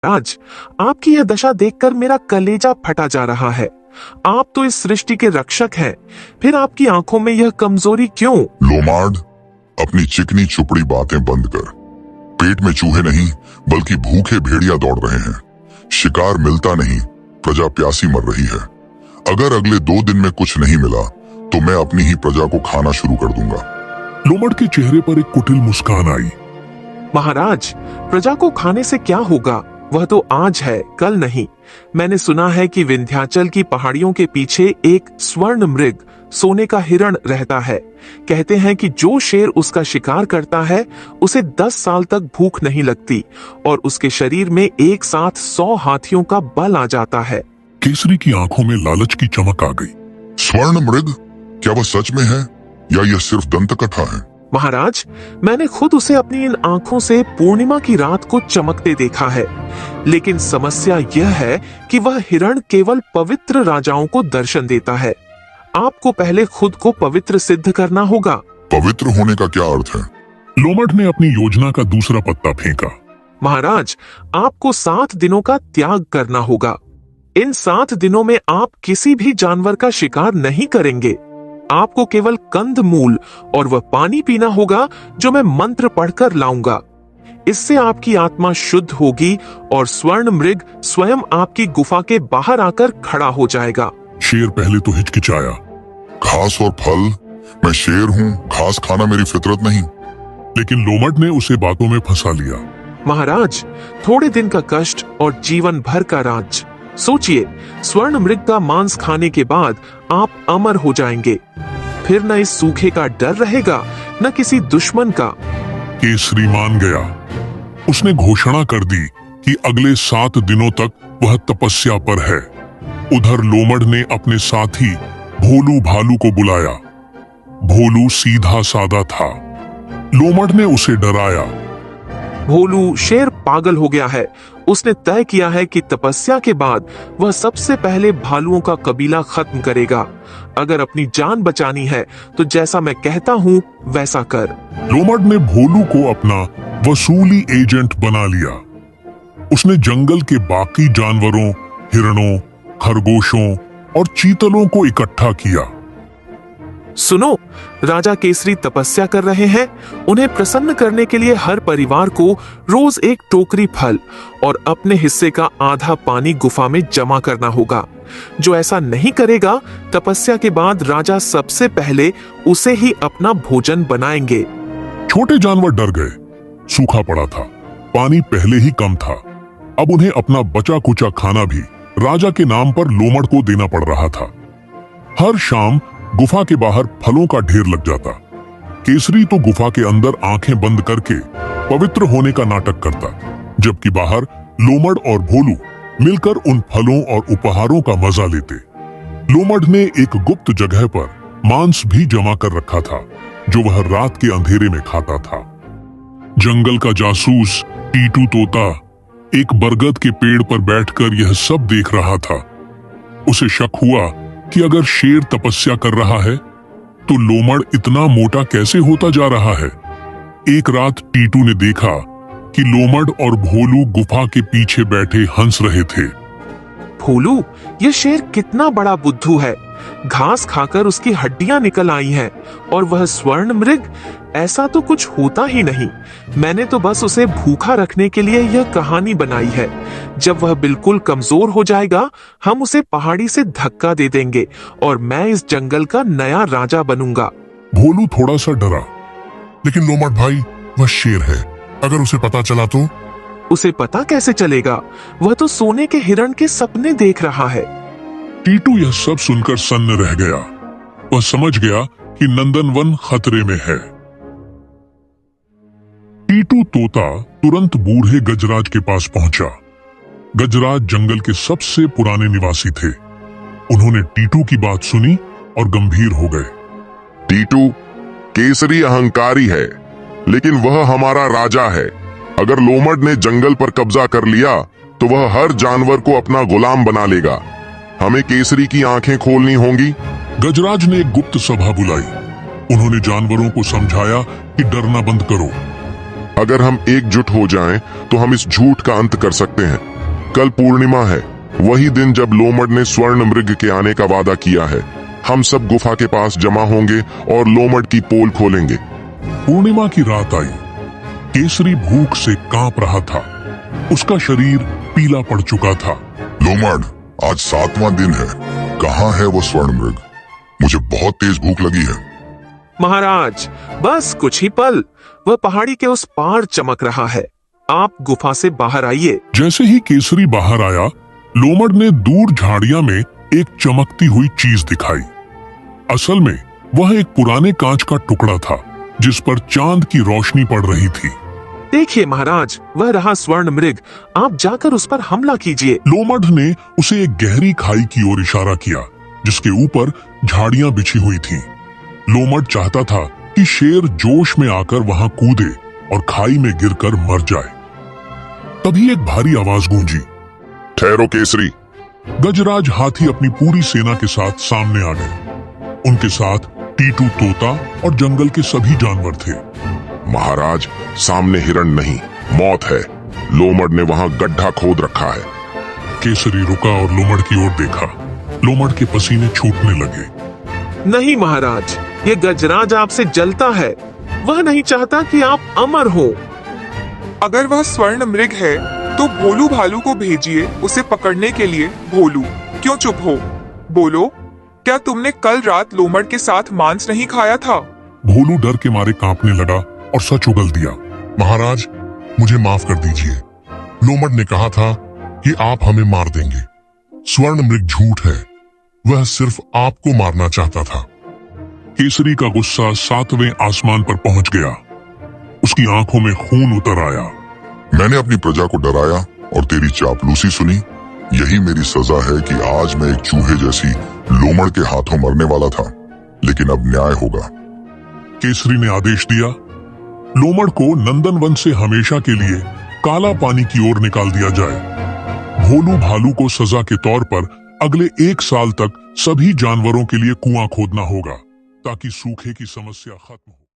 आज आपकी यह दशा देखकर मेरा कलेजा फटा जा रहा है। आप तो इस सृष्टि के रक्षक हैं, फिर आपकी आंखों में यह कमजोरी क्यों? लोमार्ड, अपनी चिकनी चुपड़ी बातें बंद कर। पेट में चूहे नहीं बल्कि भूखे भेड़िया दौड़ रहे हैं। शिकार मिलता नहीं, प्रजा प्यासी मर रही है। अगर अगले 2 दिन में कुछ नहीं मिला तो मैं अपनी ही प्रजा को खाना शुरू कर दूंगा। लोमड़ के चेहरे पर एक कुटिल मुस्कान आई। महाराज, प्रजा को खाने से क्या होगा? वह तो आज है, कल नहीं। मैंने सुना है कि विंध्याचल की पहाड़ियों के पीछे एक स्वर्ण मृग, सोने का हिरण रहता है। कहते हैं कि जो शेर उसका शिकार करता है उसे 10 साल तक भूख नहीं लगती और उसके शरीर में एक साथ 100 हाथियों का बल आ जाता है। केसरी की आंखों में लालच की चमक आ गई। स्वर्ण मृग, क्या वह सच में है या यह सिर्फ दंत कथा है? महाराज, मैंने खुद उसे अपनी इन आंखों से पूर्णिमा की रात को चमकते देखा है। लेकिन समस्या यह है कि वह हिरण केवल पवित्र राजाओं को दर्शन देता है। आपको पहले खुद को पवित्र सिद्ध करना होगा। पवित्र होने का क्या अर्थ है? लोमड़ ने अपनी योजना का दूसरा पत्ता फेंका। महाराज, आपको 7 दिनों का त्याग करना होगा। इन 7 दिनों में आप किसी भी जानवर का शिकार नहीं करेंगे। आपको केवल कंद मूल और वह पानी पीना होगा जो मैं मंत्र पढ़कर लाऊंगा। इससे आपकी आत्मा शुद्ध होगी और स्वर्ण मृग स्वयं आपकी गुफा के बाहर आकर खड़ा हो जाएगा। शेर पहले तो हिचकिचाया। घास और फल? मैं शेर हूँ, घास खाना मेरी फितरत नहीं। लेकिन लोमड़ ने उसे बातों में फंसा लिया। महाराज, थोड़े दिन का कष्ट और जीवन भर का राज। सोचिए, स्वर्ण मृग का मांस खाने के बाद आप अमर हो जाएंगे। फिर न इस सूखे का डर रहेगा, न किसी दुश्मन का। केसरी मान गया। उसने घोषणा कर दी कि अगले 7 दिनों तक वह तपस्या पर है। उधर लोमड़ ने अपने साथी भोलू भालू को बुलाया। भोलू सीधा सादा था। लोमड़ ने उसे डराया। भोलू शेर पागल हो गया है। उसने तय किया है कि तपस्या के बाद वह सबसे पहले भालुओं का कबीला खत्म करेगा। अगर अपनी जान बचानी है तो जैसा मैं कहता हूँ वैसा कर। लोमड़ ने भोलू को अपना वसूली एजेंट बना लिया। उसने जंगल के बाकी जानवरों, हिरणों, खरगोशों और चीतलों को इकट्ठा किया। सुनो, राजा केसरी तपस्या कर रहे हैं। उन्हें प्रसन्न करने के लिए हर परिवार को रोज एक टोकरी फल और अपने हिस्से का आधा पानी गुफा में जमा करना होगा। जो ऐसा नहीं करेगा, तपस्या के बाद राजा सबसे पहले उसे ही अपना भोजन बनाएंगे। छोटे जानवर डर गए। सूखा पड़ा था, पानी पहले ही कम था। अब उन्हें अपना बचा कुचा खाना भी राजा के नाम पर लोमड़ को देना पड़ रहा था। हर शाम गुफा के बाहर फलों का ढेर लग जाता। केसरी तो गुफा के अंदर आंखें बंद करके पवित्र होने का नाटक करता, जबकि बाहर लोमड़ और भोलू मिलकर उन फलों और उपहारों का मजा लेते। लोमड़ ने एक गुप्त जगह पर मांस भी जमा कर रखा था जो वह रात के अंधेरे में खाता था। जंगल का जासूस टीटू तोता एक बरगद के पेड़ पर बैठकर यह सब देख रहा था। उसे शक हुआ कि अगर शेर तपस्या कर रहा है तो लोमड़ इतना मोटा कैसे होता जा रहा है। एक रात टीटू ने देखा कि लोमड़ और भोलू गुफा के पीछे बैठे हंस रहे थे। भोलू, यह शेर कितना बड़ा बुद्धू है। घास खाकर उसकी हड्डियां निकल आई हैं और वह स्वर्ण मृग, ऐसा तो कुछ होता ही नहीं। मैंने तो बस उसे भूखा रखने के लिए यह कहानी बनाई है। जब वह बिल्कुल कमजोर हो जाएगा, हम उसे पहाड़ी से धक्का दे देंगे और मैं इस जंगल का नया राजा बनूंगा। भोलू थोड़ा सा डरा। लेकिन लोमड़ भाई, वह शेर है, अगर उसे पता चला तो? उसे पता कैसे चलेगा? वह तो सोने के हिरण के सपने देख रहा है। टीटू यह सब सुनकर सन्न रह गया। वह समझ गया कि नंदनवन खतरे में है। टीटू तोता तुरंत बूढ़े गजराज के पास पहुंचा। गजराज जंगल के सबसे पुराने निवासी थे। उन्होंने टीटू की बात सुनी और गंभीर हो गए। टीटू, केसरी अहंकारी है, लेकिन वह हमारा राजा है। अगर लोमड़ ने जंगल पर कब्जा कर लिया तो वह हर जानवर को अपना गुलाम बना लेगा। हमें केसरी की आंखें खोलनी होंगी। गजराज ने एक गुप्त सभा बुलाई। उन्होंने जानवरों को समझाया कि डरना बंद करो। अगर हम एकजुट हो जाएं, तो हम इस झूठ का अंत कर सकते हैं। कल पूर्णिमा है, वही दिन जब लोमड़ ने स्वर्ण मृग के आने का वादा किया है। हम सब गुफा के पास जमा होंगे और लोमड़ की पोल खोलेंगे। पूर्णिमा की रात आई। केसरी भूख से कांप रहा था। उसका शरीर पीला पड़ चुका था। लोमड़, आज 7वां दिन है। कहाँ है वो स्वर्ण मृग? मुझे बहुत तेज भूख लगी है। महाराज, बस कुछ ही पल, वह पहाड़ी के उस पार चमक रहा है। आप गुफा से बाहर आइए। जैसे ही केसरी बाहर आया, लोमड़ ने दूर झाड़ियां में एक चमकती हुई चीज दिखाई। असल में वह एक पुराने कांच का टुकड़ा था, जिस पर चांद की रोशनी पड़ रही थी। देखिए महाराज, वह रहा स्वर्ण मृग। आप जाकर उस पर हमला कीजिए। लोमड़ ने उसे एक गहरी खाई की ओर इशारा किया, जिसके ऊपर झाड़ियां बिछी हुई थीं। लोमड़ चाहता था कि शेर जोश में आकर वहां कूदे और खाई में गिरकर मर जाए। तभी एक भारी आवाज गूंजी। ठहरो केसरी। गजराज हाथी अपनी पूरी सेना के साथ सामने आ गए। उनके साथ टीटू तोता और जंगल के सभी जानवर थे। महाराज, सामने हिरण नहीं, मौत है। लोमड़ ने वहां गड्ढा खोद रखा है। केसरी रुका और लोमड़ की ओर देखा। लोमड़ के पसीने छूटने लगे। नहीं महाराज, ये गजराज आपसे जलता है। वह नहीं चाहता कि आप अमर हो। अगर वह स्वर्ण मृग है तो भोलू भालू को भेजिए उसे पकड़ने के लिए। भोलू, क्यों चुप हो? बोलो, क्या तुमने कल रात लोमड़ के साथ मांस नहीं खाया था? भोलू डर के मारे कांपने लगा और सच उगल दिया। महाराज, मुझे माफ कर दीजिए। लोमड़ ने कहा था कि आप हमें मार देंगे। स्वर्ण मृग झूठ है, वह सिर्फ आपको मारना चाहता था। केसरी का गुस्सा 7वें आसमान पर पहुंच गया। उसकी आंखों में खून उतर आया। मैंने अपनी प्रजा को डराया और तेरी चापलूसी सुनी। यही मेरी सजा है कि आज मैं एक चूहे जैसी लोमड़ के हाथों मरने वाला था, लेकिन अब न्याय होगा। केसरी ने आदेश दिया, लोमड़ को नंदनवन से हमेशा के लिए काला पानी की ओर निकाल दिया जाए। भोलू भालू को सजा के तौर पर अगले 1 साल तक सभी जानवरों के लिए कुआं खोदना होगा, ताकि सूखे की समस्या खत्म हो।